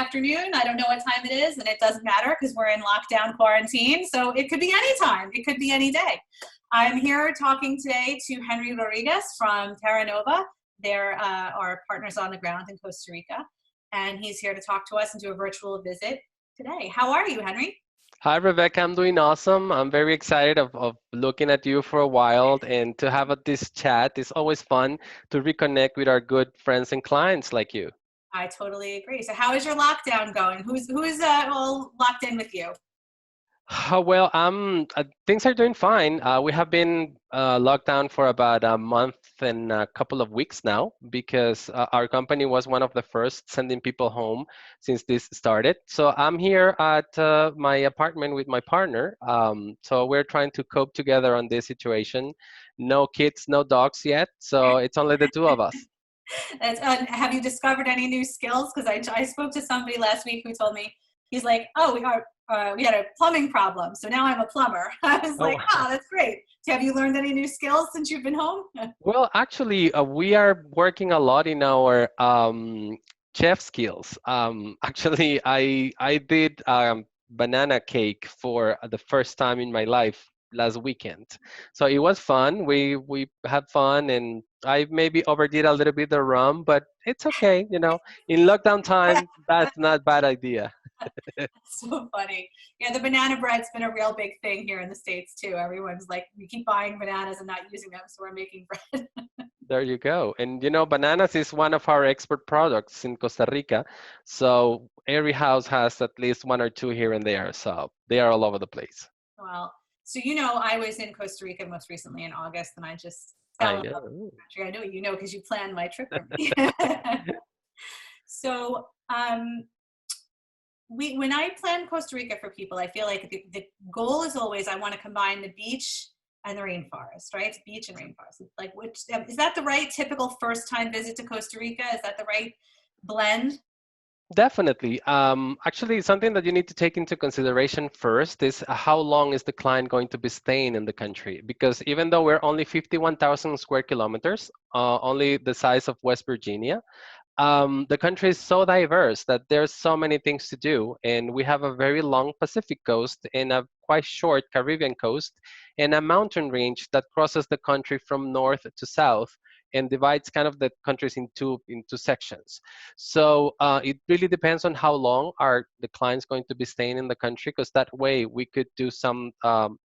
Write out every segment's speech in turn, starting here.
afternoon. I don't know what time it is, and it doesn't matter because we're in lockdown quarantine. So it could be any time. It could be any day. I'm here talking today to Henry Rodriguez from Terranova. They're our partners on the ground in Costa Rica. And he's here to talk to us and do a virtual visit today. How are you, Henry? Hi, Rebecca. I'm doing awesome. I'm very excited of looking at you for a while and to have this chat. It's always fun to reconnect with our good friends and clients like you. I totally agree. So how is your lockdown going? Who's all locked in with you? Well, things are doing fine. We have been locked down for about a month and a couple of weeks now because our company was one of the first sending people home since this started. So I'm here at my apartment with my partner. So we're trying to cope together on this situation. No kids, no dogs yet. So it's only the two of us. Have you discovered any new skills? Because I spoke to somebody last week who told me, he's like, oh, we had a plumbing problem, so now I'm a plumber. I was Oh, like, oh, that's great. So have you learned any new skills since you've been home? well, actually, we are working a lot in our chef skills. Actually, I did banana cake for the first time in my life last weekend, so it was fun. We had fun, and I maybe overdid a little bit the rum, but it's okay. In lockdown time, that's not bad idea. So funny. Yeah, the banana bread's been a real big thing here in the States too. Everyone's like, we keep buying bananas and not using them, so we're making bread. There you go. And bananas is one of our export products in Costa Rica. So every house has at least one or two here and there. So they are all over the place. Well, so I was in Costa Rica most recently in August, and I just fell I in love with know. the country. I know you know because you planned my trip for me. So when I plan Costa Rica for people, I feel like the goal is always I want to combine the beach and the rainforest, right? It's beach and rainforest. Like, which is that the right typical first time visit to Costa Rica? Is that the right blend? Definitely. Actually, something that you need to take into consideration first is how long is the client going to be staying in the country? Because even though we're only 51,000 square kilometers, only the size of West Virginia, the country is so diverse that there's so many things to do, and we have a very long Pacific coast and a quite short Caribbean coast and a mountain range that crosses the country from north to south and divides kind of the countries into sections. So it really depends on how long are the clients going to be staying in the country, because that way we could do some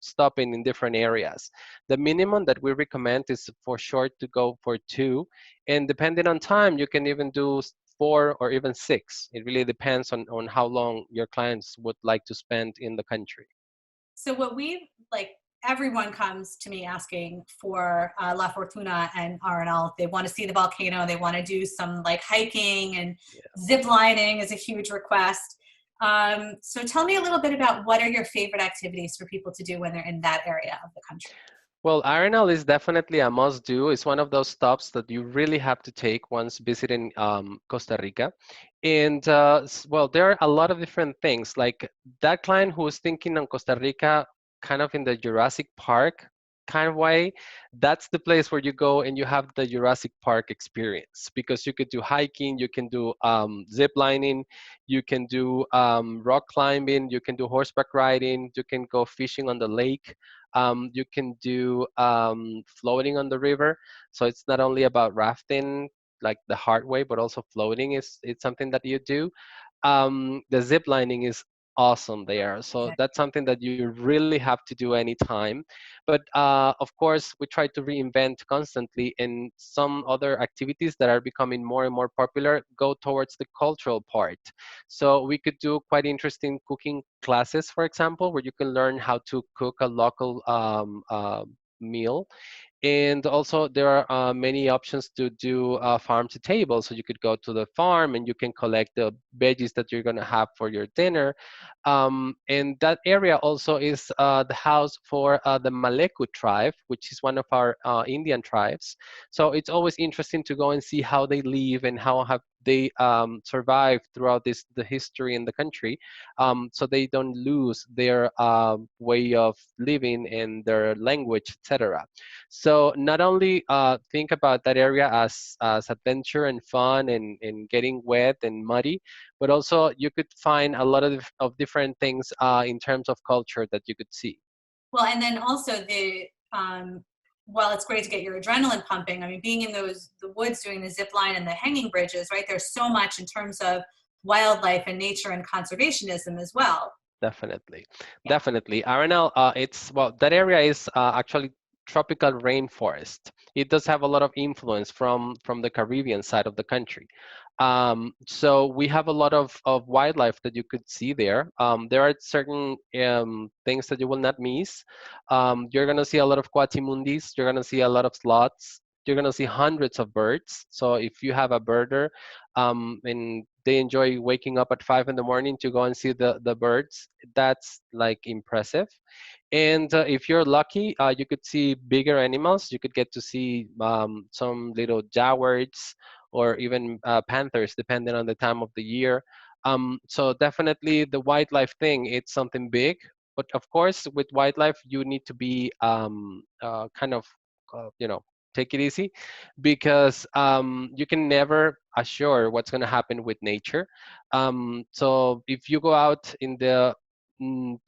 stopping in different areas. The minimum that we recommend is for short to go for 2, and depending on time, you can even do 4 or even 6. It really depends on how long your clients would like to spend in the country. So what we like, everyone comes to me asking for La Fortuna and RNL. They want to see the volcano. They want to do some like hiking, and zip lining is a huge request. So tell me a little bit about what are your favorite activities for people to do when they're in that area of the country? Well, RNL is definitely a must-do. It's one of those stops that you really have to take once visiting Costa Rica. And well, there are a lot of different things. Like that client who was thinking on Costa Rica, kind of in the Jurassic Park kind of way, that's the place where you go and you have the Jurassic Park experience, because you could do hiking, you can do zip lining, you can do rock climbing, you can do horseback riding, you can go fishing on the lake. You can do floating on the river. So it's not only about rafting like the hard way, but also floating is it's something that you do. The zip lining is awesome there. So that's something that you really have to do anytime. But of course, we try to reinvent constantly, and some other activities that are becoming more and more popular go towards the cultural part. So we could do quite interesting cooking classes, for example, where you can learn how to cook a local meal. And also there are many options to do farm to table. So you could go to the farm and you can collect the veggies that you're going to have for your dinner. And that area also is the house for the Maleku tribe, which is one of our Indian tribes. So it's always interesting to go and see how they live and how have they survived throughout the history in the country, so they don't lose their way of living and their language, etc. So So not only think about that area as adventure and fun and getting wet and muddy, but also you could find a lot of different things in terms of culture that you could see. Well, and then also while it's great to get your adrenaline pumping, I mean, being in the woods doing the zip line and the hanging bridges, right? There's so much in terms of wildlife and nature and conservationism as well. Definitely, Yeah. definitely. RNL, it's well, that area is actually tropical rainforest. It does have a lot of influence from the Caribbean side of the country. So we have a lot of wildlife that you could see there. There are certain things that you will not miss. You're gonna see a lot of quatimundis. You're gonna see a lot of sloths. You're gonna see hundreds of birds. So if you have a birder, and they enjoy waking up at 5 in the morning to go and see the birds. That's like impressive. And if you're lucky, you could see bigger animals. You could get to see some little jaguars or even panthers, depending on the time of the year. So definitely the wildlife thing, it's something big. But of course, with wildlife, you need to be kind of, you know, take it easy because you can never assure what's going to happen with nature. So if you go out in the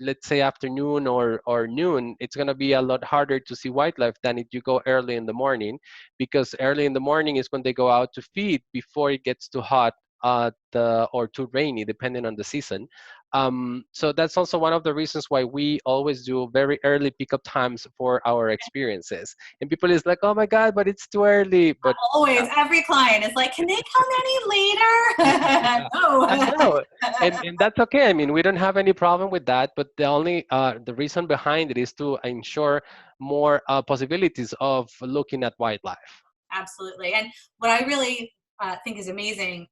let's say afternoon or noon, it's going to be a lot harder to see wildlife than if you go early in the morning, because early in the morning is when they go out to feed before it gets too hot or too rainy, depending on the season. So that's also one of the reasons why we always do very early pickup times for our experiences. And people is like, oh my God, but it's too early. But Always, every client is like, can they come any later? I No. know, and that's okay. I mean, we don't have any problem with that. But the only the reason behind it is to ensure more possibilities of looking at wildlife. Absolutely. And what I really think is amazing,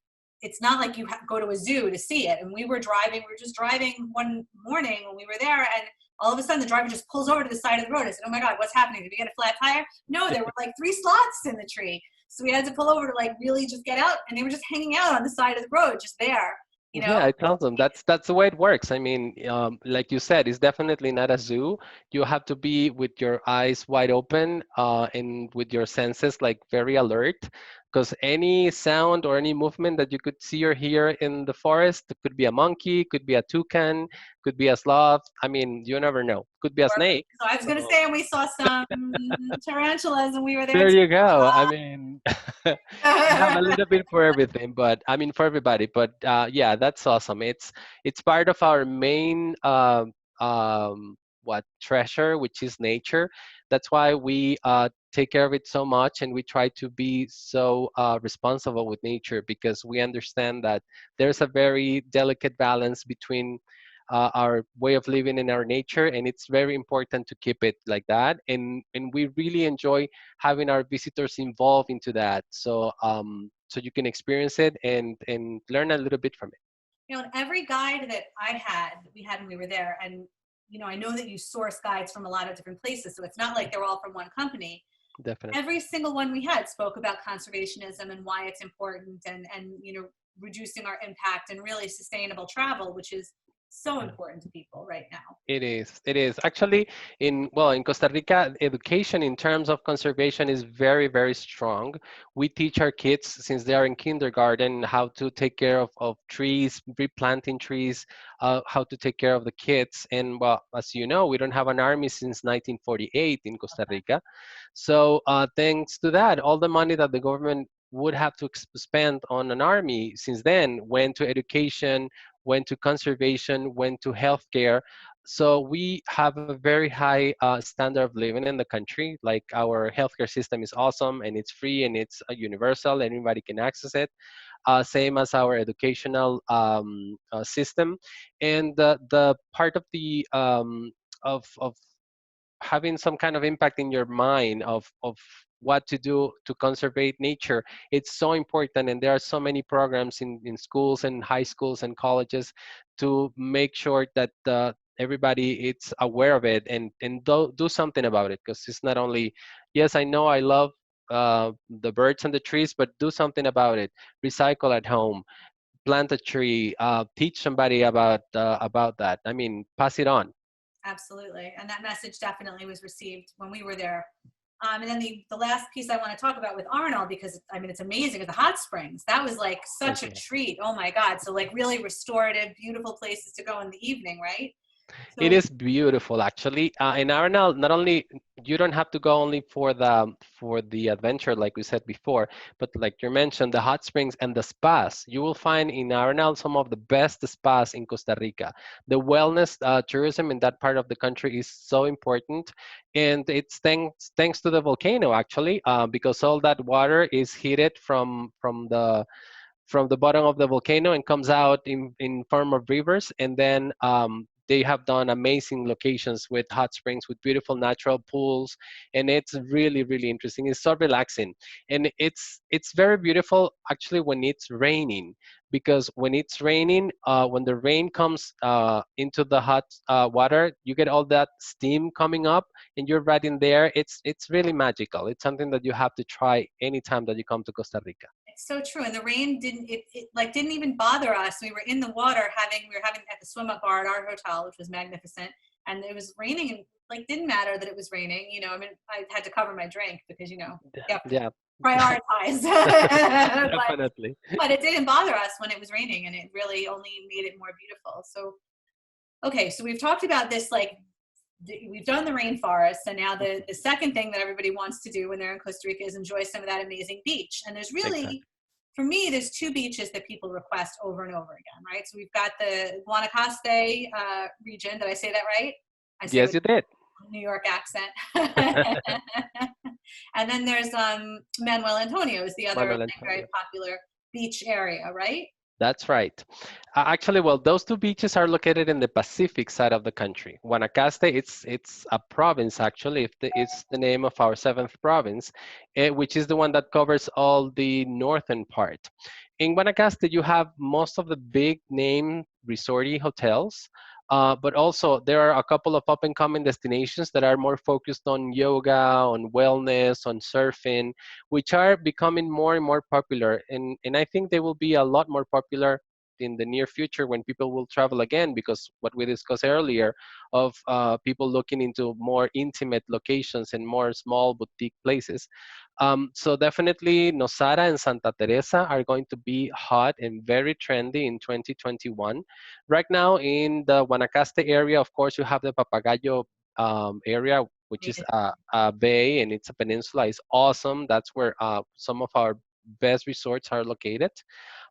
it's not like you go to a zoo to see it. And we were just driving one morning when we were there, and all of a sudden the driver just pulls over to the side of the road. I said, oh my God, what's happening? Did we get a flat tire? No, there were like three sloths in the tree. So we had to pull over to like really just get out, and they were just hanging out on the side of the road, just there, you know? Yeah, I tell them that's the way it works. I mean, like you said, it's definitely not a zoo. You have to be with your eyes wide open and with your senses like very alert, because any sound or any movement that you could see or hear in the forest, it could be a monkey, could be a toucan, could be a sloth. I mean, you never know. Could be a snake. So I was going to So say, and we saw some tarantulas, and we were there there too. you go. I mean, we have a little bit for everything, but I mean for everybody. But yeah, that's awesome. It's part of our main what treasure, which is nature. That's why we take care of it so much, and we try to be so responsible with nature because we understand that there's a very delicate balance between our way of living in our nature, and it's very important to keep it like that. And we really enjoy having our visitors involved into that, so you can experience it and learn a little bit from it. You know, and every guide that we had when we were there, and you know, I know that you source guides from a lot of different places, so it's not like they're all from one company. Definitely. Every single one we had spoke about conservationism and why it's important, and you know, reducing our impact and really sustainable travel, which is so important to people right now. It is. It is actually in Costa Rica, education in terms of conservation is very, very strong. We teach our kids since they are in kindergarten how to take care of trees, replanting trees, how to take care of the kids. And well, as you know, we don't have an army since 1948 in Costa Rica. So thanks to that, all the money that the government would have to spend on an army since then went to education, went to conservation, went to healthcare. So we have a very high standard of living in the country. Like our healthcare system is awesome and it's free and it's universal. Anybody can access it. Same as our educational system. And the part of the of having some kind of impact in your mind of what to do to conserve nature, it's so important. And there are so many programs in schools and high schools and colleges to make sure that everybody is aware of it and do something about it, because it's not only, yes, I know I love the birds and the trees, but do something about it. Recycle at home, plant a tree, teach somebody about that. I mean, pass it on. Absolutely, and that message definitely was received when we were there. And then the last piece I want to talk about with Arnold, because I mean, it's amazing, is the hot springs. That was like Oh, such a yeah. treat. Oh my God. So like really restorative, beautiful places to go in the evening, right? It So is beautiful, actually. In Arenal, not only you don't have to go only for the adventure, like we said before, but like you mentioned, the hot springs and the spas. You will find in Arenal some of the best spas in Costa Rica. The wellness tourism in that part of the country is so important, and it's thanks to the volcano actually, because all that water is heated from the bottom of the volcano and comes out in form of rivers. And then they have done amazing locations with hot springs, with beautiful natural pools, and it's really, really interesting. It's so relaxing, and it's very beautiful actually when it's raining, because when it's raining, when the rain comes into the hot water, you get all that steam coming up, and you're right in there. It's really magical. It's something that you have to try anytime that you come to Costa Rica. it's so true. And the rain it like didn't even bother us. We were in the water we were having at the swim up bar at our hotel, which was magnificent. And it was raining and like didn't matter that it was raining. You know, I mean, I had to cover my drink because, you know, you have to Yeah, prioritize. definitely. But it didn't bother us when it was raining, and it really only made it more beautiful. So, okay, so we've talked about this, like, we've done the rainforest, and now the second thing that everybody wants to do when they're in Costa Rica is enjoy some of that amazing beach. And there's really, Exactly. for me, there's two beaches that people request over and over again, right? So we've got the Guanacaste region. Did I say that right? I said it Yes, with you did. New York accent. And then there's Manuel Antonio is the other Manuel like very Antonio. popular beach area, right? That's right. Actually, well, those two beaches are located in the Pacific side of the country. Guanacaste, it's a province actually. It's the name of our seventh province, which is the one that covers all the northern part. In Guanacaste, you have most of the big name resorty hotels, but also there are a couple of up and coming destinations that are more focused on yoga, on wellness, on surfing, which are becoming more and more popular. And I think they will be a lot more popular in the near future when people will travel again, because what we discussed earlier of people looking into more intimate locations and more small boutique places. So definitely Nosara and Santa Teresa are going to be hot and very trendy in 2021. Right now in the Guanacaste area, of course, you have the Papagayo area, which is a bay and it's a peninsula. It's awesome. That's where some of our best resorts are located.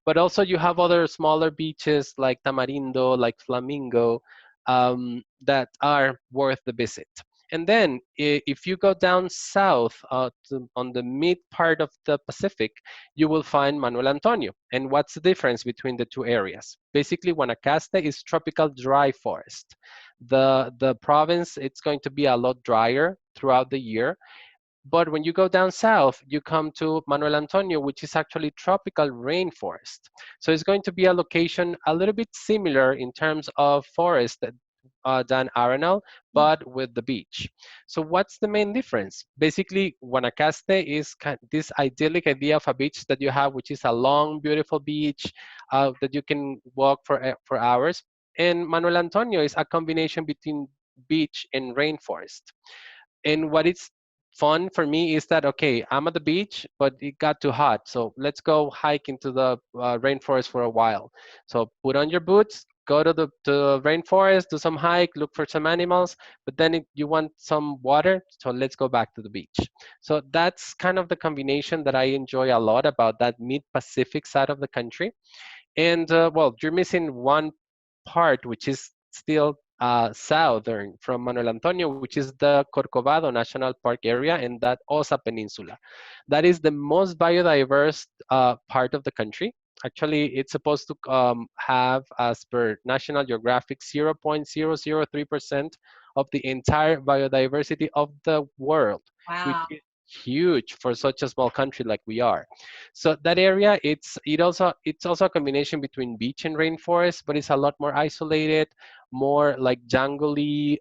But also you have other smaller beaches like Tamarindo, like Flamingo, that are worth the visit. And then if you go down south on the mid part of the Pacific, you will find Manuel Antonio. And what's the difference between the two areas? Basically, Guanacaste is tropical dry forest. The province, it's going to be a lot drier throughout the year, but when you go down south, you come to Manuel Antonio, which is actually tropical rainforest. So it's going to be a location a little bit similar in terms of forest than Arenal, but with the beach. So what's the main difference? Basically, Guanacaste is this idyllic idea of a beach that you have, which is a long, beautiful beach that you can walk for hours. And Manuel Antonio is a combination between beach and rainforest. And what is fun for me is that, okay, I'm at the beach, but it got too hot, so let's go hike into the rainforest for a while. So put on your boots, go to the rainforest, do some hike, look for some animals, but then you want some water, so let's go back to the beach. So that's kind of the combination that I enjoy a lot about that mid-Pacific side of the country. And well, you're missing one part, which is still southern from Manuel Antonio, which is the Corcovado National Park area and that Osa Peninsula. That is the most biodiverse part of the country. Actually, it's supposed to have, as per National Geographic, 0.003% of the entire biodiversity of the world, which Wow. is huge for such a small country like we are. So that area, it's also a combination between beach and rainforest, but it's a lot more isolated, more like jungly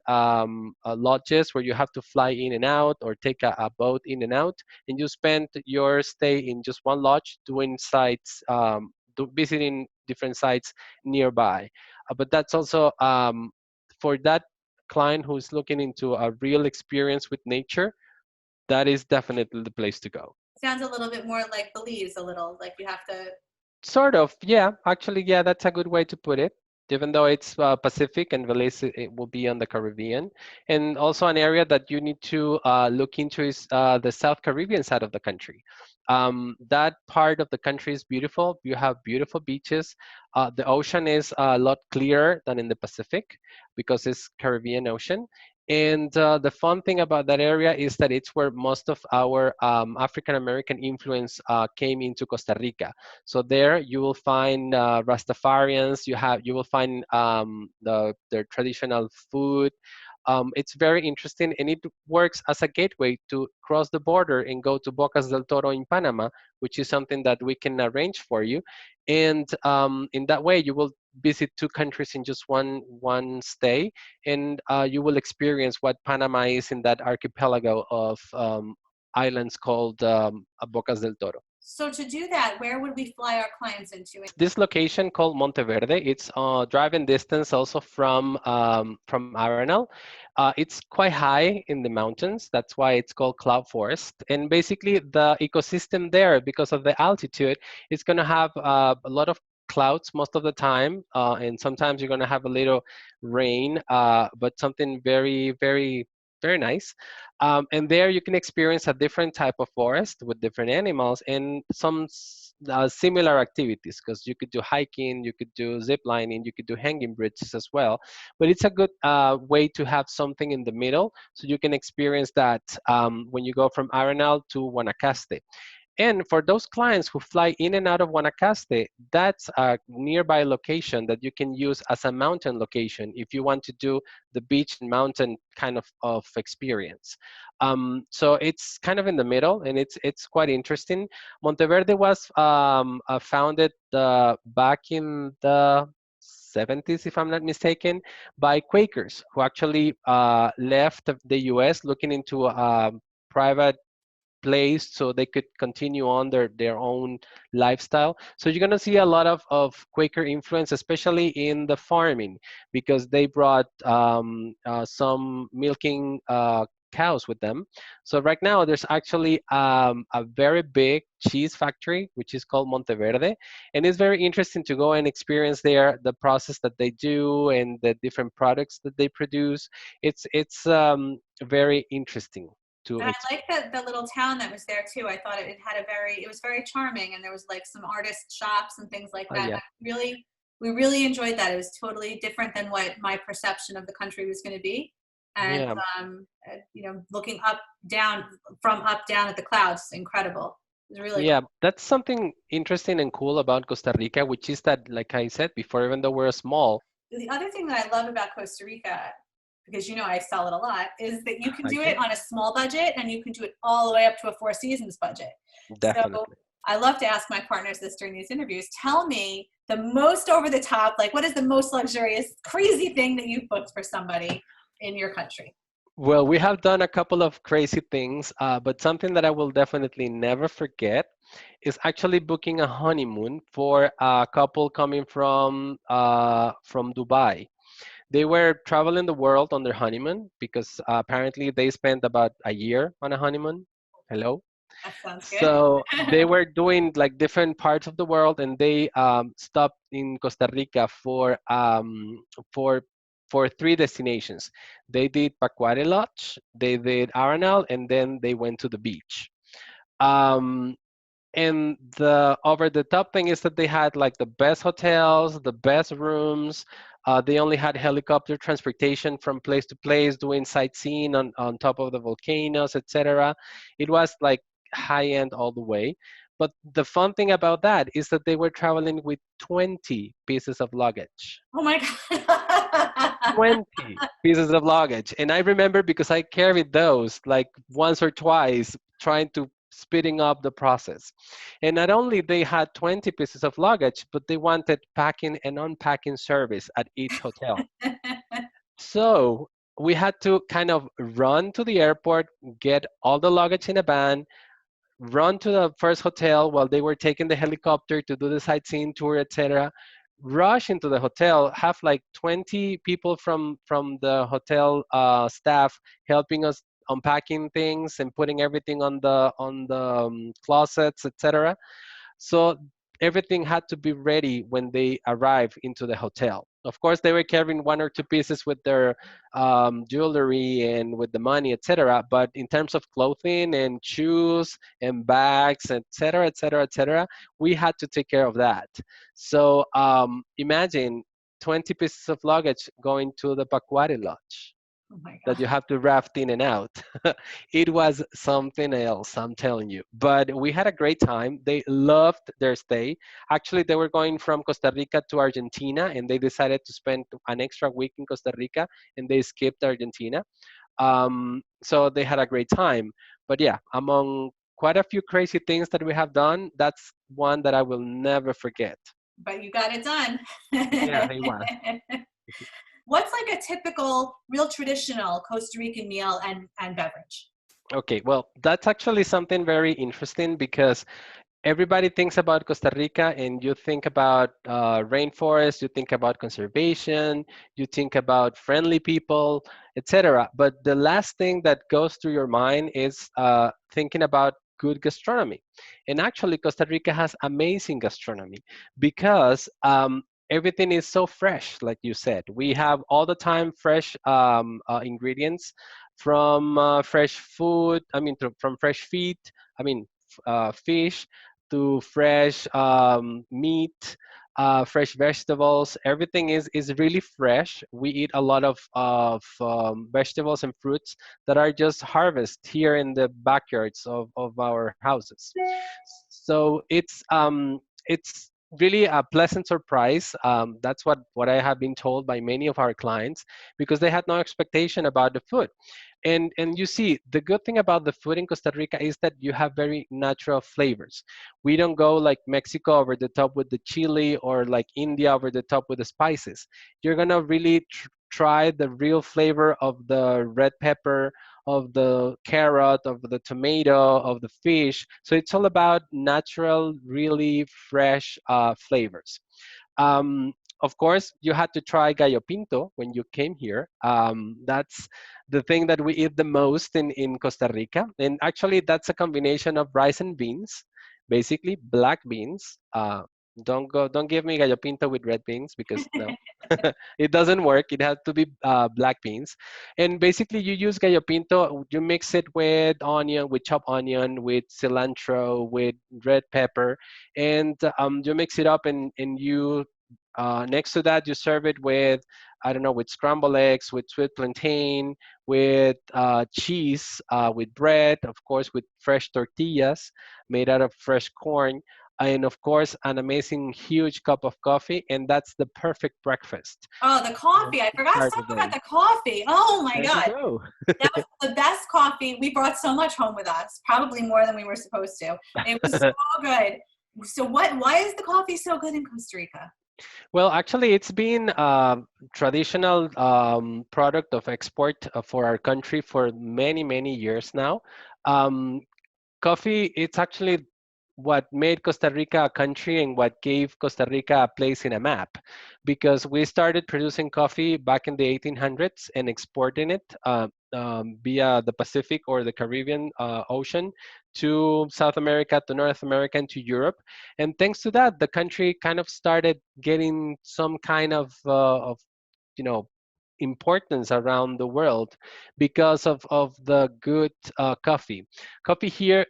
lodges where you have to fly in and out or take a boat in and out, and you spend your stay in just one lodge doing sites, visiting different sites nearby. But that's also for that client who's looking into a real experience with nature. that is definitely the place to go. Sounds a little bit more like Belize, a little like you have to. Sort of, yeah. Actually, yeah, that's a good way to put it. Even though it's Pacific and Belize, it will be on the Caribbean. And also an area that you need to look into is the South Caribbean side of the country. That part of the country is beautiful. You have beautiful beaches. The ocean is a lot clearer than in the Pacific because it's Caribbean Ocean. And the fun thing about that area is that it's where most of our African American influence came into Costa Rica. So there you will find Rastafarians. You will find their traditional food. It's very interesting, and it works as a gateway to cross the border and go to Bocas del Toro in Panama, which is something that we can arrange for you. And in that way, you will visit two countries in just one stay, and you will experience what Panama is in that archipelago of islands called Bocas del Toro. So to do that, where would we fly our clients into? This location called Monteverde, it's driving distance also from Arenal. It's quite high in the mountains. That's why it's called cloud forest. And basically, the ecosystem there, because of the altitude, it's going to have a lot of clouds most of the time, and sometimes you're going to have a little rain, but something very, very, very nice. And there you can experience a different type of forest with different animals and some similar activities, because you could do hiking, you could do zip lining, you could do hanging bridges as well. But it's a good way to have something in the middle, so you can experience that when you go from Arenal to Guanacaste. And for those clients who fly in and out of Guanacaste, that's a nearby location that you can use as a mountain location if you want to do the beach and mountain kind of experience. So it's kind of in the middle, and it's quite interesting. Monteverde was founded back in the 70s, if I'm not mistaken, by Quakers who actually left the US looking into private place so they could continue on their own lifestyle. So you're going to see a lot of Quaker influence, especially in the farming, because they brought some milking cows with them. So right now there's actually a very big cheese factory, which is called Monteverde. And it's very interesting to go and experience there the process that they do and the different products that they produce. It's very interesting to And I experience. like the little town that was there too. I thought it had it was very charming, and there was like some artist shops and things like Oh that. yeah. We really enjoyed that. It was totally different than what my perception of the country was going to be. And, Yeah, looking up, down, from up, down at the clouds, incredible. It was really yeah, cool. that's something interesting and cool about Costa Rica, which is that, like I said before, even though we're small, The other thing that I love about Costa Rica, because I sell it a lot, is that you can I do do it on a small budget and you can do it all the way up to a Four Seasons budget. So definitely. I love to ask my partners this during these interviews. Tell me the most over the top, like what is the most luxurious, crazy thing that you've booked for somebody in your country? Well, we have done a couple of crazy things, but something that I will definitely never forget is actually booking a honeymoon for a couple coming from Dubai. They were traveling the world on their honeymoon because apparently they spent about a year on a honeymoon. Hello. That sounds good. So they were doing like different parts of the world, and they stopped in Costa Rica for for three destinations. They did Pacuare Lodge, they did Arenal, and then they went to the beach. Um, and the over the top thing is that they had like the best hotels, the best rooms. They only had helicopter transportation from place to place, doing sightseeing on top of the volcanoes, etc. It was like high end all the way. But the fun thing about that is that they were traveling with 20 pieces of luggage. Oh my God. 20 pieces of luggage. And I remember because I carried those like once or twice trying to speeding up the process. And not only they had 20 pieces of luggage, but they wanted packing and unpacking service at each hotel. So we had to kind of run to the airport, get all the luggage in a van, run to the first hotel while they were taking the helicopter to do the sightseeing tour, etc. Rush into the hotel, have like 20 people from the hotel staff helping us unpacking things and putting everything on the closets, etc. So everything had to be ready when they arrived into the hotel. Of course, they were carrying one or two pieces with their jewelry and with the money, etc. But in terms of clothing and shoes and bags, etc., etc., etc., we had to take care of that. So imagine 20 pieces of luggage going to the Pacuari Lodge Oh my that God. you have to raft in and out. It was something else, I'm telling you. But we had a great time. They loved their stay. Actually, they were going from Costa Rica to Argentina, and they decided to spend an extra week in Costa Rica, and they skipped Argentina. So they had a great time. But yeah, among quite a few crazy things that we have done, that's one that I will never forget. But you got it done. Yeah, it was. What's like a typical, real traditional Costa Rican meal and beverage? Okay, well, that's actually something very interesting because everybody thinks about Costa Rica and you think about rainforest, you think about conservation, you think about friendly people, etc. But the last thing that goes through your mind is thinking about good gastronomy. And actually, Costa Rica has amazing gastronomy because everything is so fresh, like you said. We have all the time fresh ingredients from fresh food, from fresh feed, I mean, fish to fresh meat, fresh vegetables. Everything is really fresh. We eat a lot of vegetables and fruits that are just harvested here in the backyards of our houses. So it's really a pleasant surprise. That's what I have been told by many of our clients because they had no expectation about the food. And you see, the good thing about the food in Costa Rica is that you have very natural flavors. We don't go like Mexico over the top with the chili or like India over the top with the spices. You're gonna really try the real flavor of the red pepper, of the carrot, of the tomato, of the fish. So it's all about natural, really fresh flavors. Um, of course, you had to try gallo pinto when you came here. That's the thing that we eat the most in Costa Rica. And actually, that's a combination of rice and beans, basically black beans. Don't give me gallo pinto with red beans because no, it doesn't work. It has to be black beans. And basically, you use gallo pinto, you mix it with onion, with chopped onion, with cilantro, with red pepper, and you mix it up and you next to that, you serve it with, I don't know, with scrambled eggs, with sweet plantain, with cheese, with bread, of course, with fresh tortillas made out of fresh corn, and of course, an amazing huge cup of coffee, and that's the perfect breakfast. Oh, the coffee. I To forgot to start talk the about day. the coffee. Oh my There you God. go. That was the best coffee. We brought so much home with us, probably more than we were supposed to. It was so good. So why is the coffee so good in Costa Rica? Well, actually, it's been a traditional product of export for our country for many, many years now. Um, Coffee, it's actually what made Costa Rica a country and what gave Costa Rica a place in a map, because we started producing coffee back in the 1800s and exporting it via the Pacific or the Caribbean Ocean to South America, to North America, and to Europe. And thanks to that, the country kind of started getting some kind of you know importance around the world because of the good coffee. Coffee here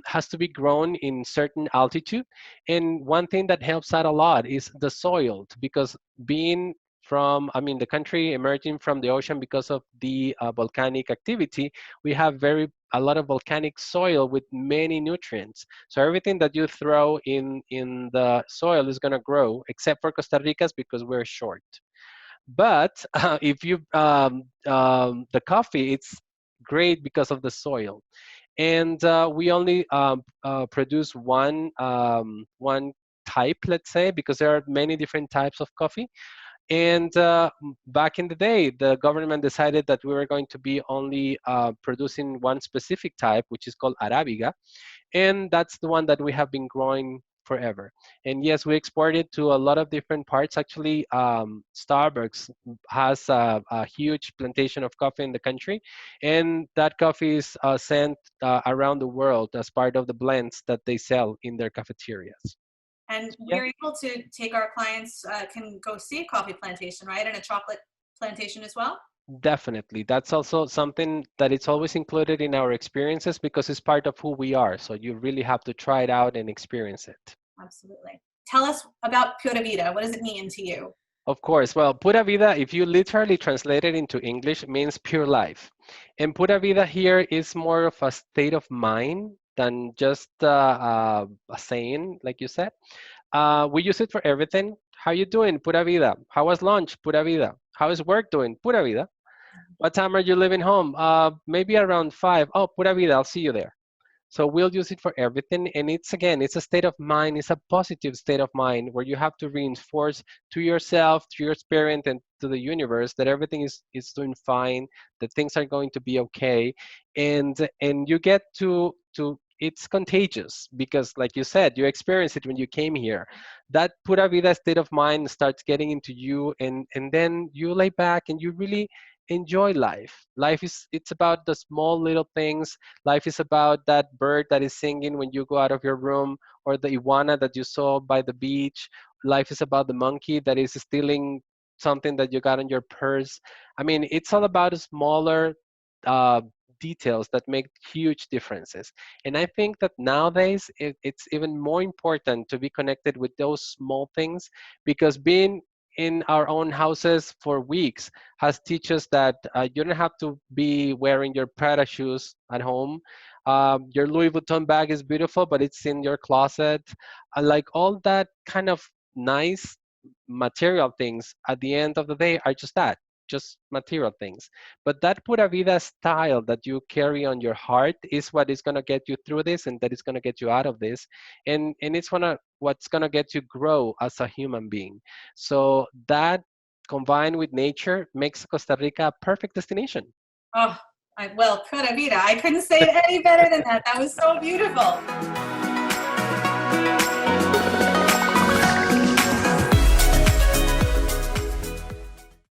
has to be grown in certain altitude, and one thing that helps out a lot is the soil, because being from, I mean, the country emerging from the ocean because of the volcanic activity, we have a lot of volcanic soil with many nutrients. So everything that you throw in the soil is going to grow, except for Costa Rica's because we're short. But if you the coffee, it's great because of the soil, and we only produce one type, let's say, because there are many different types of coffee. And back in the day, the government decided that we were going to be only producing one specific type, which is called Arabica, and that's the one that we have been growing forever. And yes, we export it to a lot of different parts. Actually, Starbucks has a huge plantation of coffee in the country, and that coffee is sent around the world as part of the blends that they sell in their cafeterias. And Yeah, we're able to take our clients, can go see a coffee plantation, right? And a chocolate plantation as well? definitely. That's also something that it's always included in our experiences because it's part of who we are. So you really have to try it out and experience it. Absolutely. Tell us about Pura Vida. What does it mean to you? Of course. Well, pura vida, if you literally translate it into English, means pure life. And pura vida here is more of a state of mind than just a saying, like you said. We use it for everything. How you doing? Pura vida. How was lunch? Pura vida. How is work doing? Pura vida. What time are you leaving home? Maybe around 5. Oh, pura vida. I'll see you there. So we'll use it for everything. And it's again, it's a state of mind, it's a positive state of mind where you have to reinforce to yourself, to your spirit, and to the universe that everything is doing fine, that things are going to be okay. And you get to it's contagious because like you said, you experienced it when you came here. That pura vida state of mind starts getting into you and then you lay back and you really enjoy life. Life is it's about the small little things. Life is about that bird that is singing when you go out of your room, or the iguana that you saw by the beach. Life is about the monkey that is stealing something that you got in your purse. I mean, it's all about smaller uh, details that make huge differences. And I think that nowadays it's even more important to be connected with those small things because being in our own houses for weeks has teach us that you don't have to be wearing your Prada shoes at home. Your Louis Vuitton bag is beautiful, but it's in your closet. Like all that kind of nice material things at the end of the day are just that, just material things. But that pura vida style that you carry on your heart is what is going to get you through this and that is going to get you out of this. And it's what's going to get you grow as a human being. So that combined with nature makes Costa Rica a perfect destination. Oh, well, Pura Vida. I couldn't say it any better than that. That was so beautiful.